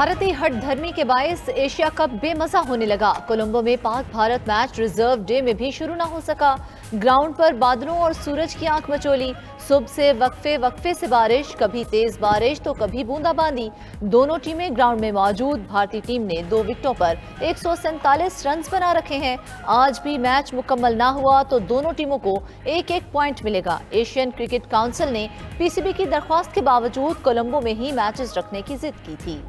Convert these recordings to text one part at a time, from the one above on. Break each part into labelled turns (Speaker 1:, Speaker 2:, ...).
Speaker 1: भारतीय हठधर्मी के बायस Asia cup बेमजा होने लगा। कोलंबो में Pak Bharat match reserve day में भी शुरू न हो सका। ग्राउंड पर बादलों और सूरज की आंख मचोली। सुबह से वक्फे से बारिश, कभी तेज बारिश तो कभी बूंदाबांदी। दोनों टीमें ग्राउंड में मौजूद। भारतीय टीम ने 2 विकेटों पर 147 रन बना रखे हैं। आज भी मैच मुकम्मल ना हुआ तो दोनों टीमों को एक पॉइंट मिलेगा। एशियन क्रिकेट काउंसिल ने पीसीबी की दरख्वास्त के बावजूद कोलंबो में ही मैचेस रखने की जिद की थी।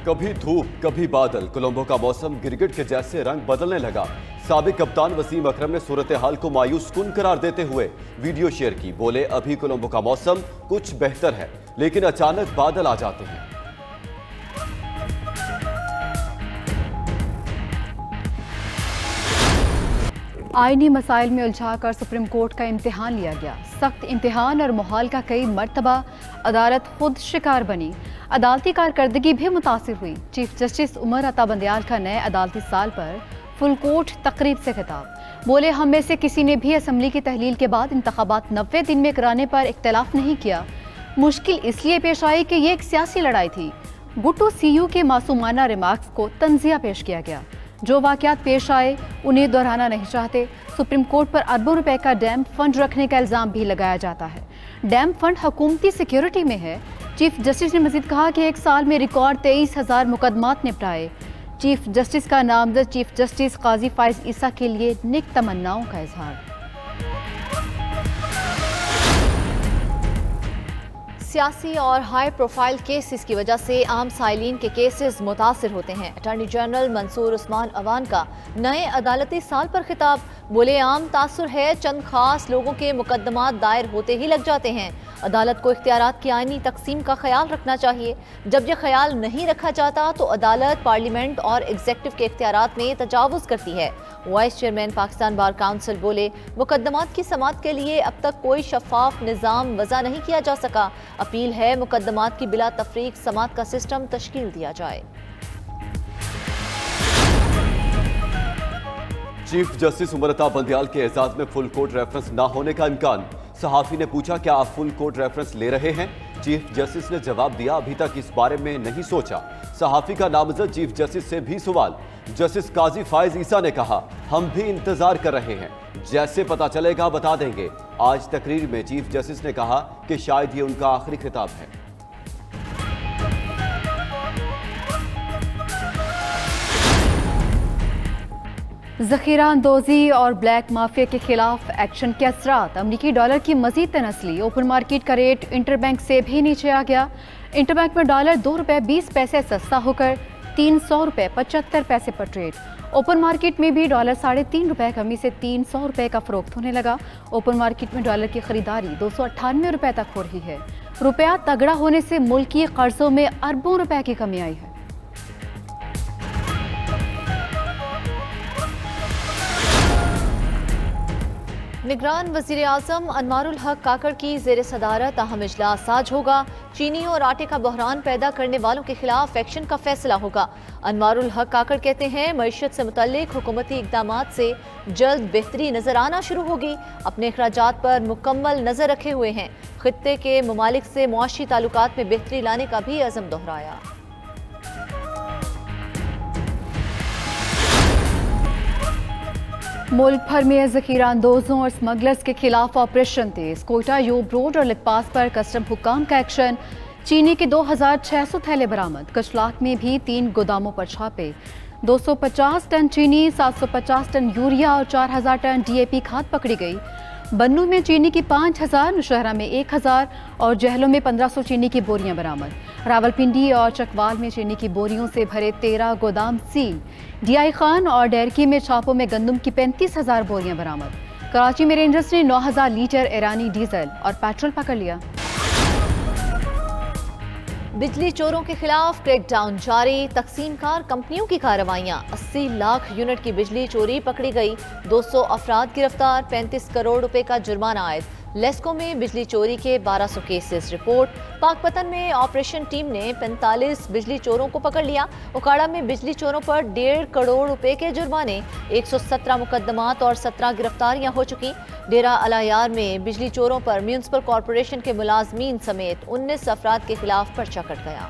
Speaker 2: कभी धूप कभी बादल, कोलंबो का मौसम गिरगिट के जैसे रंग बदलने लगा। साबिक कप्तान वसीम अकरम ने सूरत हाल को मायूस कुन करार देते हुए वीडियो शेयर की। बोले, अभी कोलंबो का मौसम कुछ बेहतर है, लेकिन अचानक बादल आ जाते हैं।
Speaker 3: आईनी मसाइल में उलझाकर सुप्रीम कोर्ट का इम्तिहान लिया गया। सख्त इम्तिहान और मुहाल का कई मर्तबा अदालत खुद शिकार बनी। अदालती कारकर्दगी भी मुतासिर हुई। चीफ जस्टिस उमर अता बंदयाल का नए अदालती साल पर फुल कोर्ट तकरीब से खिताब। बोले, हम में से किसी ने भी असम्बली की तहलील के बाद इंतखाबात 90 दिन में कराने पर इख्तलाफ नहीं किया। मुश्किल इसलिए पेश आई कि ये एक सियासी लड़ाई थी। भुट्टो सीयू के मासूमाना रिमार्क्स को तंजिया पेश किया गया। जो वाकयात पेश आए उन्हें दोहराना नहीं चाहते। सुप्रीम कोर्ट पर अरबों रुपए का डैम फंड रखने का इल्जाम भी लगाया जाता है। डैम फंड हुकूमती सिक्योरिटी में है। चीफ जस्टिस ने मजीद कहा कि एक साल में रिकॉर्ड 23,000 मुकदमात निपटाए। चीफ जस्टिस का नामजद चीफ जस्टिस काजी फाइज ईसा के लिए नेक तमन्नाओं का इजहार।
Speaker 1: सियासी और हाई प्रोफाइल केसेस की वजह से आम साइलिन के केसेस मुतासिर होते हैं। अटॉर्नी जनरल मंसूर उस्मान अवान का नए अदालती साल पर खिताब। बोले, आम तासुर है, चंद खास लोगों के मुकदमात दायर होते ही लग जाते हैं। अदालत को इख्तियारात की आईनी तकसीम का ख्याल रखना चाहिए। जब यह ख्याल नहीं रखा जाता तो अदालत पार्लियामेंट और एग्जेक्टिव के इख्तियारात में तजावुज़ करती है। Vice chairman Pakistan bar council बोले, मुकदमात की समाअत के लिए अब तक कोई शफाफ निज़ाम वज़ा नहीं किया जा सका। अपील है मुकदमात की बिला तफरीक समाअत का सिस्टम तश्कील दिया जाए।
Speaker 2: चीफ जस्टिस उमर अता बंदयाल के एजाज में फुल कोर्ट रेफरेंस ना होने का इम्कान। सहाफी ने पूछा, क्या आप फुल कोर्ट रेफरेंस ले रहे हैं? चीफ जस्टिस ने जवाब दिया, अभी तक इस बारे में नहीं सोचा। सहाफी का नामजद चीफ जस्टिस से भी सवाल। जस्टिस काजी फाइज ईसा ने कहा, हम भी इंतजार कर रहे हैं, जैसे पता चलेगा बता देंगे। आज तकरीर में चीफ जस्टिस ने कहा कि शायद ये उनका आखिरी खिताब है।
Speaker 3: ज़ख़ीरा अंदोज़ी और ब्लैक माफिया के खिलाफ एक्शन के असरात। अमरीकी डॉलर की मजीद तनस्ली। ओपन मार्केट का रेट इंटरबैंक से भी नीचे आ गया। इंटरबैंक में डॉलर 2 रुपये 20 पैसे सस्ता होकर 300 रुपये 75 पैसे पर ट्रेड। ओपन मार्केट में भी डॉलर 3.5 रुपये कमी से 300 रुपये का फरोख्त होने लगा। ओपन मार्केट में डॉलर की खरीदारी 298 रुपये तक हो रही है। रुपया तगड़ा होने से मुल्की कर्जों में अरबों रुपए की कमी आई है।
Speaker 1: निगरान वज़ीर आज़म अनवारुल हक काकड़ की ज़ेर सदारत अहम इजलास आज होगा। चीनी और आटे का बहरान पैदा करने वालों के खिलाफ एक्शन का फैसला होगा। अनवारुल हक काकड़ कहते हैं, मईशत से मुतल्लिक हुकूमती इक़दामात से जल्द बेहतरी नजर आना शुरू होगी। अपने अखराजात पर मुकम्मल नजर रखे हुए हैं। खित्ते के ममालिक से मुआशी ताल्लुकात में बेहतरी लाने का भी अज़म दोहराया।
Speaker 3: मुल्क भर में ज़ख़ीरा अंदोज़ों और स्मगलर्स के खिलाफ ऑपरेशन तेज। कोयटा, यूब रोड और लिकपास पर कस्टम हुक्काम का एक्शन। चीनी के 2600 थैले बरामद। कचलाक में भी 3 गोदामों पर छापे। 250 टन चीनी, 750 टन यूरिया और 4000 टन DAP खाद पकड़ी गई। बन्नू में चीनी की 5000, नौशहरा में 1000 और जहलों में 1500 चीनी की बोरियां बरामद। रावलपिंडी और चकवाल में चीनी की बोरियों से भरे 13 गोदाम सील। DI खान और डेरकी में छापों में गंदम की 35,000 बोरियां बरामद। कराची में रेंजर्स ने 9000 लीटर ईरानी डीजल और पेट्रोल पकड़ लिया।
Speaker 1: बिजली चोरों के खिलाफ क्रैकडाउन जारी। तकसीमकार कंपनियों की कार्रवाइयां। 80 लाख यूनिट की बिजली चोरी पकड़ी गई। 200 अफराद गिरफ्तार। 35 करोड़ रुपए का जुर्माना आयद। लेस्को में बिजली चोरी के 1200 केसेस रिपोर्ट। पाकपतन में ऑपरेशन टीम ने 45 बिजली चोरों को पकड़ लिया। उकाड़ा में बिजली चोरों पर 1.5 करोड़ रुपए के जुर्माने, 117 मुकदमात और 17 गिरफ्तारियां हो चुकी। डेरा अलायार में बिजली चोरों पर म्यूनिसिपल कॉरपोरेशन के मुलाजमीन समेत 19 अफराद के खिलाफ पर्चा कट गया।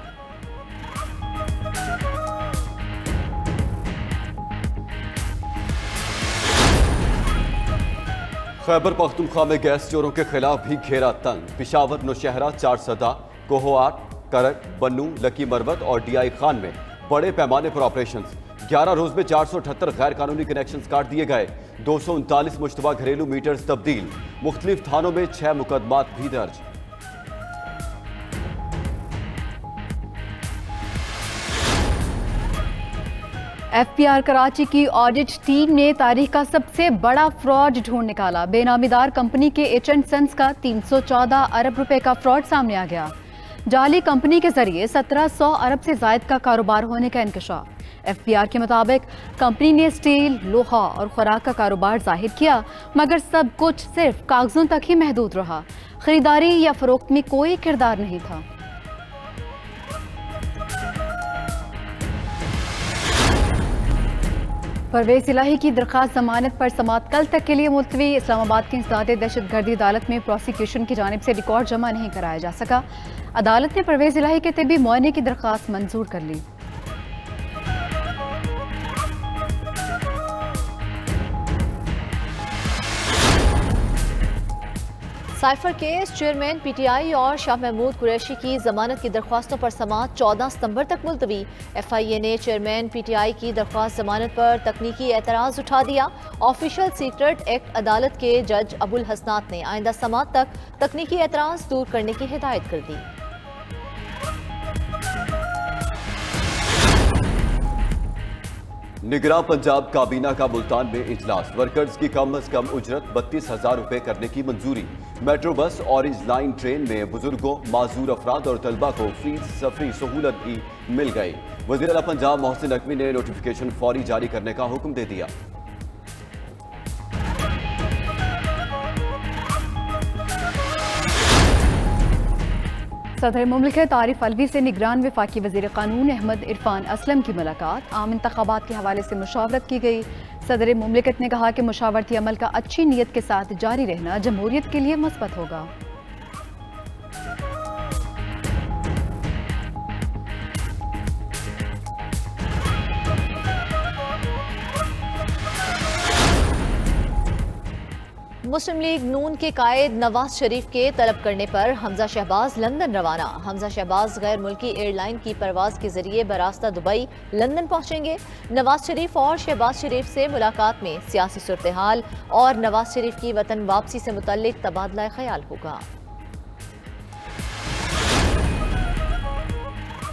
Speaker 2: खैबर पख्तूनख्वा में गैस चोरों के खिलाफ भी घेरा तंग। पिशावर, नौशहरा, चारसदा, कोहोआट, करक, बन्नू, लकी मरवत और डीआई खान में बड़े पैमाने पर ऑपरेशन। 11 रोज में 478 गैर कानूनी कनेक्शन काट दिए गए। 239 मुश्तबा घरेलू मीटर्स तब्दील। मुख्तलिफ थानों में 6 मुकदमात भी दर्ज।
Speaker 3: एफपीआर कराची की ऑडिट टीम ने तारीख का सबसे बड़ा फ्रॉड ढूंढ निकाला। बेनामीदार कंपनी के एच&ड सन्स का 314 अरब रुपए का फ्रॉड सामने आ गया। जाली कंपनी के जरिए 1700 अरब से जायद का कारोबार होने का इंकशाफ। एफपीआर के मुताबिक कंपनी ने स्टील, लोहा और खुराक का कारोबार जाहिर किया, मगर सब कुछ सिर्फ कागजों तक ही महदूद रहा। खरीदारी या फरोख्त में कोई किरदार नहीं था। परवेज इलाही की दरख्वास्त जमानत पर समाअत कल तक के लिए मुलतवी। इस्लामाबाद की इंसदाद दहशतगर्दी अदालत में प्रोसिक्यूशन की जानिब से रिकॉर्ड जमा नहीं कराया जा सका। अदालत ने परवेज इलाही के तिब्बी मुआयने की दरख्वास्त मंजूर कर ली।
Speaker 1: साइफर केस चेयरमैन पीटीआई और शाह महमूद कुरैशी की जमानत की दरख्वास्तों पर समाअत 14 सितंबर तक मुलतवी। एफआईए ने चेयरमैन पीटीआई की दरख्वास्त जमानत पर तकनीकी एतराज उठा दिया। ऑफिशियल सीक्रेट एक्ट अदालत के जज अबुल हसनात ने आइंदा समाअत तक तकनीकी एतराज दूर करने की हिदायत कर दी।
Speaker 2: निगरान पंजाब काबीना का मुल्तान में इजलास। वर्कर्स की कम अज कम उजरत 32,000 रुपए करने की मंजूरी। Metro bus, orange line train में बुजुर्गों, माजूर अफराद और तलबा को फ्री सफरी सहूलत भी मिल गई। वज़ीर आला पंजाब मोहसिन नकवी ने नोटिफिकेशन फौरी जारी करने का हुक्म दे दिया।
Speaker 3: सदर मुमलिकत आरिफ अलवी से निगरान वफाकी वज़ीर क़ानून अहमद इरफान असलम की मुलाकात। आम इंतखाबात के हवाले से मुशावरत की गई। सदर मुमलिकत ने कहा कि मुशावरती अमल का अच्छी नीयत के साथ जारी रहना जमहूरियत के लिए मस्बत होगा।
Speaker 1: मुस्लिम लीग नून के कायद नवाज शरीफ के तलब करने पर हमजा शहबाज लंदन रवाना। हमजा शहबाज गैर मुल्की एयरलाइन की परवाज के जरिए बरास्ता दुबई लंदन पहुंचेंगे। नवाज शरीफ और शहबाज शरीफ से मुलाकात में सियासी सूरत-ए-हाल और नवाज शरीफ की वतन वापसी से मुतल्लिक तबादला ख्याल होगा।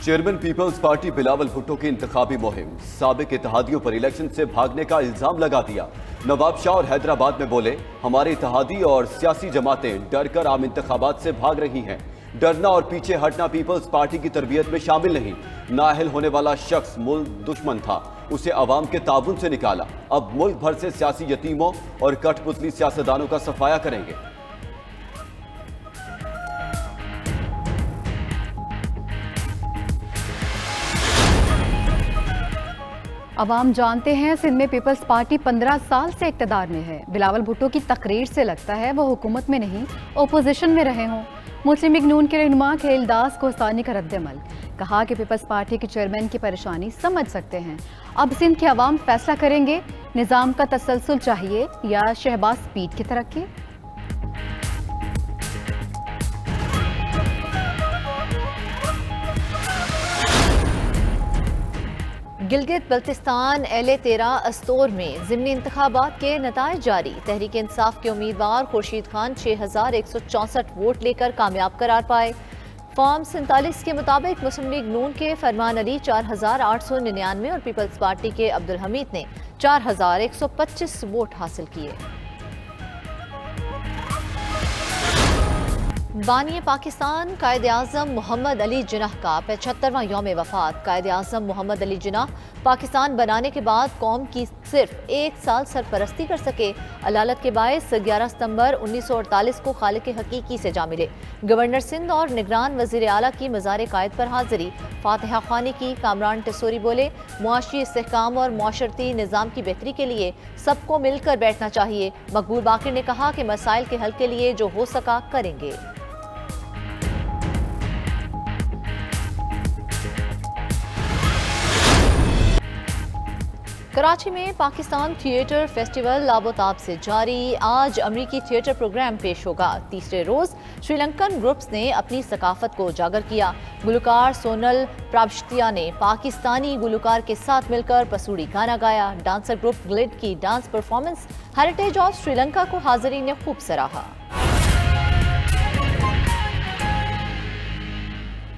Speaker 2: चेयरमैन पीपल्स पार्टी बिलावल भुट्टो की इंतखाबी मुहिम। साबिक इत्तेहादियों पर इलेक्शन से भागने का इल्जाम लगा दिया। नवाब शाह और हैदराबाद में बोले, हमारे इत्तेहादी और सियासी जमातें डर कर आम इंतखाबात से भाग रही हैं। डरना और पीछे हटना पीपल्स पार्टी की तरबियत में शामिल नहीं। नाअहल होने वाला शख्स मुल्क दुश्मन था, उसे अवाम के ताबुन से निकाला। अब मुल्क भर से सियासी यतीमों और कठपुतली सियासतदानों का सफाया करेंगे।
Speaker 3: अवाम जानते हैं सिंध में पीपल्स पार्टी 15 साल से इक़्तिदार में है। बिलावल भुट्टो की तकरीर से लगता है वो हुकूमत में नहीं ओपोजिशन में रहे हों। मुस्लिम लीग नून के रहनुमा खेल दास कोस्तानी का रद्द-ए-अमल। कहा कि पीपल्स पार्टी के चेयरमैन की परेशानी समझ सकते हैं। अब सिंध के अवाम फैसला करेंगे, निज़ाम का तसलसल चाहिए या शहबाज स्पीड की तरक्की।
Speaker 1: गिलगित बल्तिस्तान LA-13 अस्तोर में ज़िमनी इंतखाबात के नताइज जारी। तहरीक इंसाफ के उम्मीदवार खुर्शीद खान 6,164 वोट लेकर कामयाब करार पाए। फॉर्म 47 के मुताबिक मुस्लिम लीग नून के फरमान अली 4,899 और पीपल्स पार्टी के अब्दुल हमीद ने 4,125 वोट हासिल किए। बानी पाकिस्तान कायद आज़म मोहम्मद अली जिन्नाह का 75वां यौम वफ़ात। कायद आज़म मोहम्मद अली जिन्नाह पाकिस्तान बनाने के बाद कौम की सिर्फ 1 साल सरपरस्ती कर सके। अलालत के बायस 11 सितंबर 1948 को खालिक हकीकी से जा मिले। गवर्नर सिंध और निगरान वज़ीर आला की मज़ार कायद पर हाजिरी। फातिहा खानी की। कामरान टिसोरी बोले, मुआशी इस्तेहकाम और मुआशरती निज़ाम की बेहतरी के लिए सबको मिलकर बैठना चाहिए। मकबूल बाकिर ने कहा कि मसाइल के हल के लिए जो हो सका करेंगे। कराची में पाकिस्तान थिएटर फेस्टिवल लाबोताब से जारी। आज अमरीकी थिएटर प्रोग्राम पेश होगा। तीसरे रोज श्रीलंकन ग्रुप्स ने अपनी सकाफत को उजागर किया। गुलकार सोनल प्राबश्तिया ने पाकिस्तानी गुलकार के साथ मिलकर पसूड़ी गाना गाया। डांसर ग्रुप ग्लिड की dance performance heritage of Sri Lanka को हाज़रीन ने खूब सराहा।